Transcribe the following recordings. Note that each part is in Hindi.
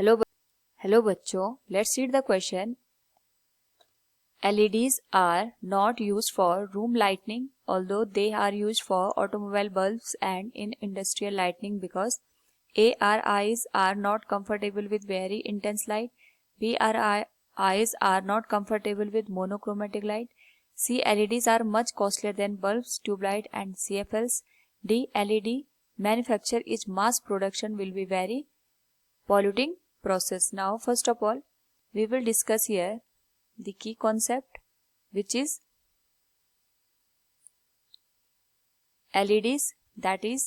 हेलो बच्चों, let's read the question. LEDs are not used for room lighting, although they are used for automobile bulbs and in industrial lighting because A. Our eyes are not comfortable with very intense light. B. Our eyes are not comfortable with monochromatic light. C. LEDs are much costlier than bulbs, tube light and CFLs. D. LED manufacture is mass production will be very polluting process. Now first of all, we will discuss here the key concept which is LEDs, that is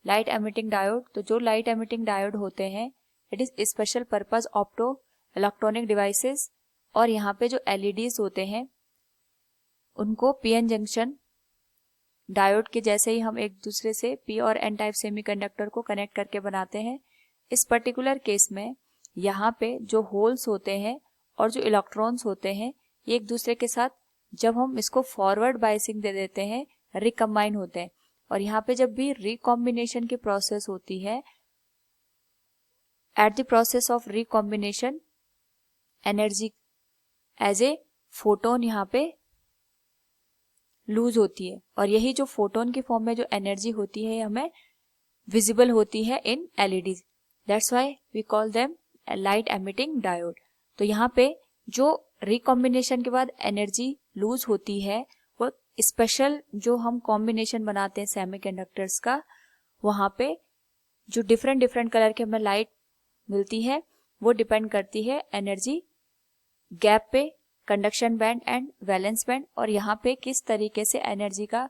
light emitting diode. तो जो लाइट एमिटिंग डायोड होते हैं it is special purpose opto electronic devices. और यहाँ पे जो LEDs होते हैं उनको PN जंक्शन डायोड के जैसे ही हम एक दूसरे से P और N टाइप सेमीकंडक्टर को कनेक्ट करके बनाते हैं. इस पर्टिकुलर केस में यहाँ पे जो होल्स होते हैं और जो इलेक्ट्रॉन्स होते हैं ये एक दूसरे के साथ जब हम इसको फॉरवर्ड बायसिंग दे देते हैं रिकम्बाइन होते हैं. और यहाँ पे जब भी रिकॉम्बिनेशन की प्रोसेस होती है, at the process of recombination energy as a photon यहाँ पे लूज होती है. और यही जो फोटोन की फॉर्म में जो एनर्जी होती है हमें विजिबल होती है in LEDs. That's why we call them light emitting diode. तो यहाँ पे जो रिकॉम्बिनेशन के बाद एनर्जी लूज होती है वो स्पेशल जो हम कॉम्बिनेशन बनाते हैं सेमीकंडक्टर्स का, वहां पे जो डिफरेंट कलर के हमें लाइट मिलती है वो डिपेंड करती है एनर्जी गैप पे, conduction band and valence band. और यहाँ पे किस तरीके से एनर्जी का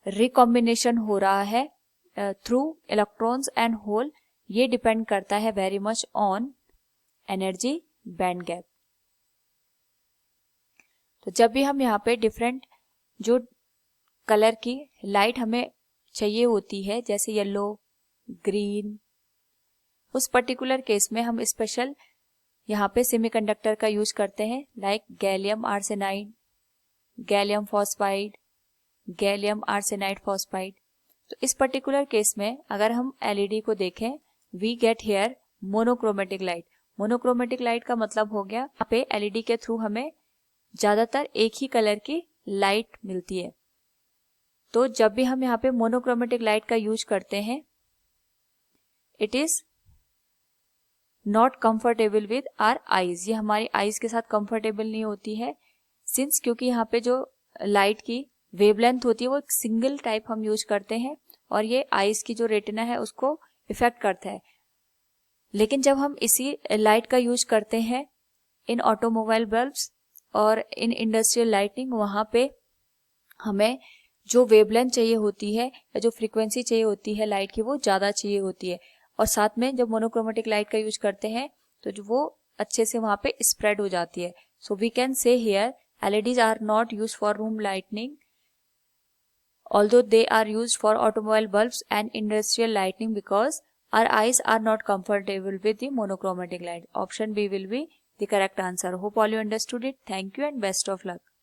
रिकॉम्बिनेशन हो रहा है थ्रू इलेक्ट्रॉन्स एंड होल, ये डिपेंड करता है very much on energy band gap. तो जब भी हम यहाँ पे डिफरेंट जो कलर की लाइट हमें चाहिए होती है जैसे येलो, ग्रीन, उस पर्टिकुलर केस में हम स्पेशल यहाँ पे सेमीकंडक्टर का यूज करते हैं like gallium arsenide, gallium phosphide, gallium arsenide phosphide. तो इस पर्टिकुलर केस में अगर हम LED को देखें we get here monochromatic light. Monochromatic light का मतलब हो गया यहाँ पे LED के थ्रू हमें ज्यादातर एक ही कलर की लाइट मिलती है. तो जब भी हम यहाँ पे मोनोक्रोमेटिक लाइट का यूज करते हैं it is not comfortable with our eyes. ये हमारी आईज के साथ कंफर्टेबल नहीं होती है सिंस क्योंकि यहाँ पे जो लाइट की वेवलेंथ होती है वो एक सिंगल टाइप हम यूज करते हैं और ये आईज की जो रेटिना है उसको इफेक्ट करता है. लेकिन जब हम इसी लाइट का यूज करते हैं इन ऑटोमोबाइल बल्ब्स और इन इंडस्ट्रियल लाइटिंग, वहां पे हमें जो वेवलेंथ चाहिए होती है या जो फ्रीक्वेंसी चाहिए होती है लाइट की वो ज्यादा चाहिए होती है. और साथ में जब मोनोक्रोमेटिक लाइट का यूज करते हैं तो जो वो अच्छे से वहां पे स्प्रेड हो जाती है. So we can say here LEDs are not use for room lightning although they are used for automobile bulbs and industrial lighting because our eyes are not comfortable with the monochromatic light. Option B will be the correct answer. Hope all you understood it. Thank you and best of luck.